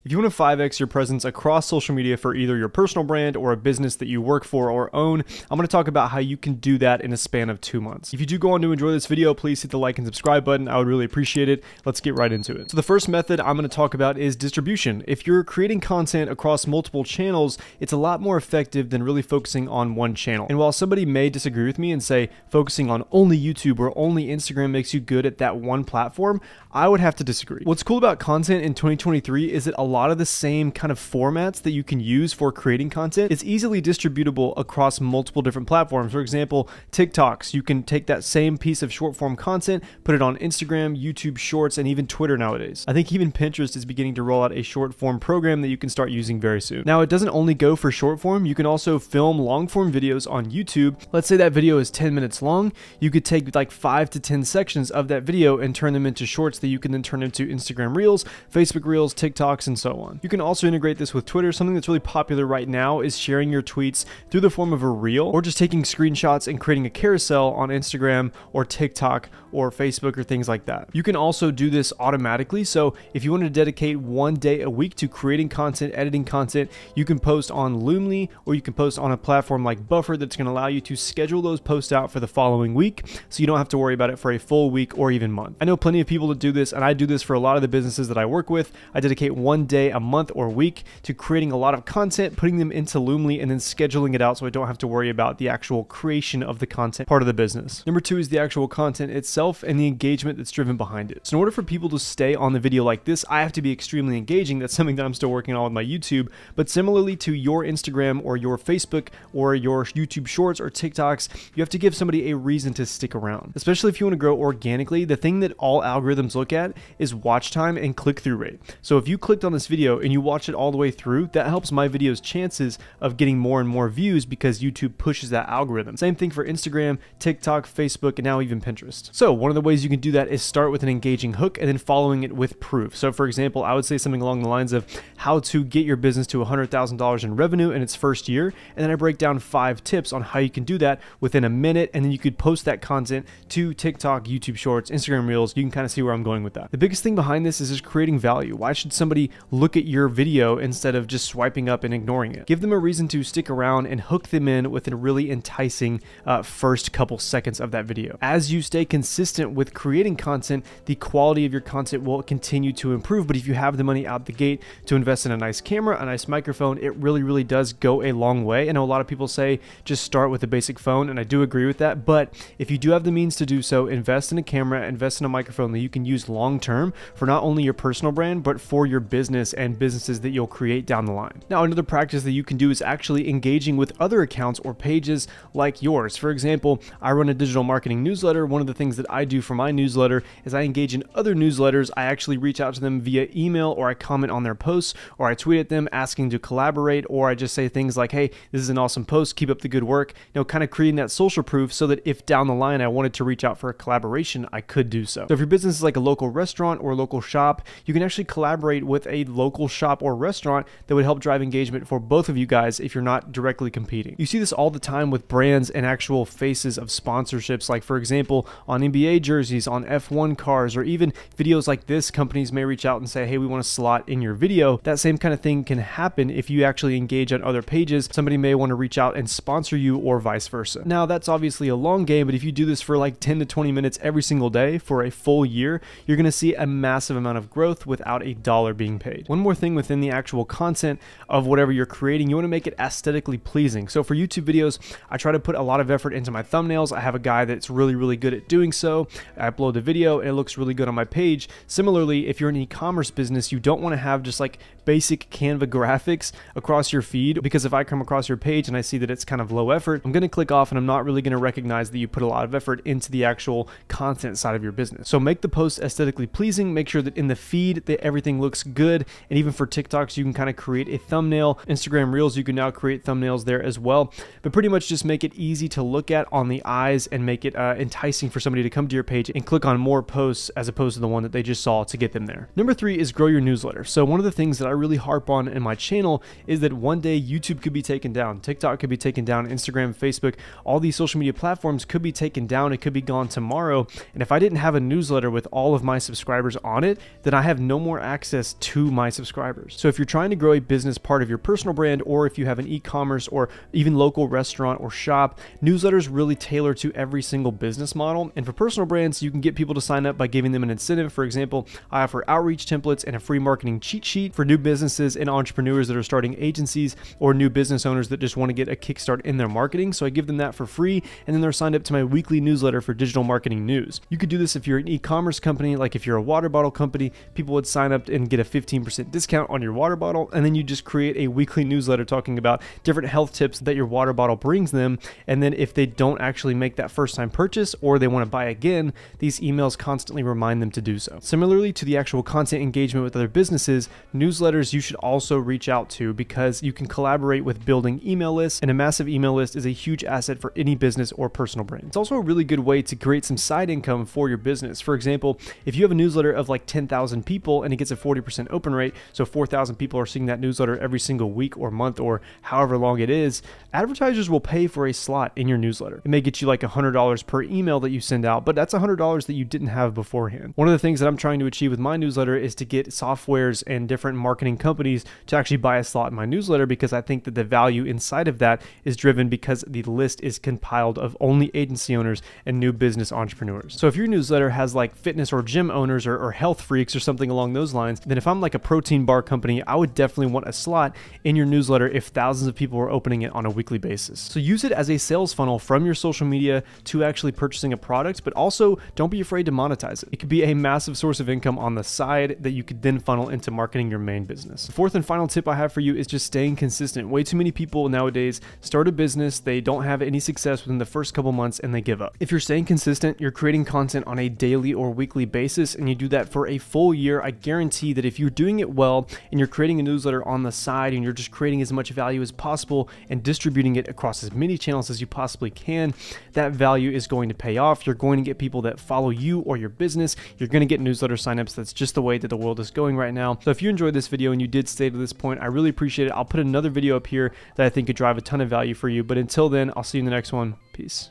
If you want to 5x your presence across social media for either your personal brand or a business that you work for or own, I'm going to talk about how you can do that in a span of 2 months. If you do go on to enjoy this video, please hit the like and subscribe button. I would really appreciate it. Let's get right into it. So the first method I'm going to talk about is distribution. If you're creating content across multiple channels, it's a lot more effective than really focusing on one channel. And while somebody may disagree with me and say focusing on only YouTube or only Instagram makes you good at that one platform, I would have to disagree. What's cool about content in 2023 is that a lot of the same kind of formats that you can use for creating content is easily distributable across multiple different platforms. For example, TikToks, you can take that same piece of short form content, put it on Instagram, YouTube Shorts, and even Twitter nowadays. I think even Pinterest is beginning to roll out a short form program that you can start using very soon. Now, it doesn't only go for short form, you can also film long form videos on YouTube. Let's say that video is 10 minutes long. You could take like 5 to 10 sections of that video and turn them into shorts that you can then turn into Instagram Reels, Facebook Reels, TikToks, and so on. You can also integrate this with Twitter. Something that's really popular right now is sharing your tweets through the form of a reel, or just taking screenshots and creating a carousel on Instagram or TikTok or Facebook or things like that. You can also do this automatically. So if you want to dedicate 1 day a week to creating content, editing content, you can post on Loomly, or you can post on a platform like Buffer that's going to allow you to schedule those posts out for the following week, so you don't have to worry about it for a full week or even month. I know plenty of people that do this, and I do this for a lot of the businesses that I work with. I dedicate 1 day a month or week to creating a lot of content, putting them into Loomly, and then scheduling it out so I don't have to worry about the actual creation of the content part of the business. Number 2 is the actual content itself and the engagement that's driven behind it. So in order for people to stay on the video like this, I have to be extremely engaging. That's something that I'm still working on with my YouTube, but similarly to your Instagram or your Facebook or your YouTube Shorts or TikToks, you have to give somebody a reason to stick around. Especially if you want to grow organically, the thing that all algorithms look at is watch time and click-through rate. So if you clicked on this video and you watch it all the way through, that helps my video's chances of getting more and more views because YouTube pushes that algorithm. Same thing for Instagram, TikTok, Facebook, and now even Pinterest. So one of the ways you can do that is start with an engaging hook and then following it with proof. So for example, I would say something along the lines of how to get your business to $100,000 in revenue in its first year. And then I break down 5 tips on how you can do that within a minute. And then you could post that content to TikTok, YouTube Shorts, Instagram Reels. You can kind of see where I'm going with that. The biggest thing behind this is just creating value. Why should somebody look at your video instead of just swiping up and ignoring it? Give them a reason to stick around and hook them in with a really enticing first couple seconds of that video. As you stay consistent with creating content, the quality of your content will continue to improve. But if you have the money out the gate to invest in a nice camera, a nice microphone, it really does go a long way. I know a lot of people say just start with a basic phone, and I do agree with that. But if you do have the means to do so, invest in a camera, invest in a microphone that you can use long term for not only your personal brand, but for your business and businesses that you'll create down the line. Now, another practice that you can do is actually engaging with other accounts or pages like yours. For example, I run a digital marketing newsletter. One of the things that I do for my newsletter is I engage in other newsletters. I actually reach out to them via email, or I comment on their posts, or I tweet at them asking to collaborate, or I just say things like, hey, this is an awesome post, keep up the good work. You know, kind of creating that social proof so that if down the line I wanted to reach out for a collaboration, I could do so. So if your business is like a local restaurant or a local shop, you can actually collaborate with a local shop or restaurant that would help drive engagement for both of you guys if you're not directly competing. You see this all the time with brands and actual faces of sponsorships, like for example, on NBA jerseys, on F1 cars, or even videos like this. Companies may reach out and say, hey, we want to slot in your video. That same kind of thing can happen if you actually engage on other pages. Somebody may want to reach out and sponsor you, or vice versa. Now, that's obviously a long game, but if you do this for like 10 to 20 minutes every single day for a full year, you're going to see a massive amount of growth without a dollar being paid. One more thing within the actual content of whatever you're creating, you want to make it aesthetically pleasing. So for YouTube videos, I try to put a lot of effort into my thumbnails. I have a guy that's really good at doing so. I upload the video and it looks really good on my page. Similarly, if you're an e-commerce business, you don't want to have just like basic Canva graphics across your feed, because if I come across your page and I see that it's kind of low effort, I'm going to click off and I'm not really going to recognize that you put a lot of effort into the actual content side of your business. So make the post aesthetically pleasing, make sure that in the feed that everything looks good. And even for TikToks, you can kind of create a thumbnail. Instagram Reels, you can now create thumbnails there as well. But pretty much just make it easy to look at on the eyes and make it enticing for somebody to come to your page and click on more posts as opposed to the one that they just saw to get them there. Number 3 is grow your newsletter. So one of the things that I really harp on in my channel is that one day YouTube could be taken down, TikTok could be taken down, Instagram, Facebook, all these social media platforms could be taken down. It could be gone tomorrow. And if I didn't have a newsletter with all of my subscribers on it, then I have no more access to my subscribers. So if you're trying to grow a business part of your personal brand, or if you have an e-commerce or even local restaurant or shop, newsletters really tailor to every single business model. And for personal brands, you can get people to sign up by giving them an incentive. For example, I offer outreach templates and a free marketing cheat sheet for new businesses and entrepreneurs that are starting agencies, or new business owners that just want to get a kickstart in their marketing. So I give them that for free, and then they're signed up to my weekly newsletter for digital marketing news. You could do this if you're an e-commerce company. Like if you're a water bottle company, people would sign up and get a 15% discount on your water bottle, and then you just create a weekly newsletter talking about different health tips that your water bottle brings them. And then if they don't actually make that first time purchase, or they want to buy again, these emails constantly remind them to do so. Similarly to the actual content engagement with other businesses, newsletters you should also reach out to, because you can collaborate with building email lists, and a massive email list is a huge asset for any business or personal brand. It's also a really good way to create some side income for your business. For example, if you have a newsletter of like 10,000 people and it gets a 40% open rate, so 4,000 people are seeing that newsletter every single week or month or however long it is, advertisers will pay for a slot in your newsletter. It may get you like $100 per email that you send out, but that's $100 that you didn't have beforehand. One of the things that I'm trying to achieve with my newsletter is to get softwares and different marketing companies to actually buy a slot in my newsletter, because I think that the value inside of that is driven because the list is compiled of only agency owners and new business entrepreneurs. So if your newsletter has like fitness or gym owners or health freaks or something along those lines, then if I'm like a protein bar company, I would definitely want a slot in your newsletter if thousands of people are opening it on a weekly basis. So use it as a sales funnel from your social media to actually purchasing a product, but also don't be afraid to monetize it. It could be a massive source of income on the side that you could then funnel into marketing your main business. The fourth and final tip I have for you is just staying consistent. Way too many people nowadays start a business, they don't have any success within the first couple months, and they give up. If you're staying consistent, you're creating content on a daily or weekly basis, and you do that for a full year, I guarantee that if you're doing it well and you're creating a newsletter on the side and you're just creating as much value as possible and distributing it across as many channels as you possibly can, that value is going to pay off. You're going to get people that follow you or your business. You're going to get newsletter signups. That's just the way that the world is going right now. So if you enjoyed this video and you did stay to this point, I really appreciate it. I'll put another video up here that I think could drive a ton of value for you. But until then, I'll see you in the next one. Peace.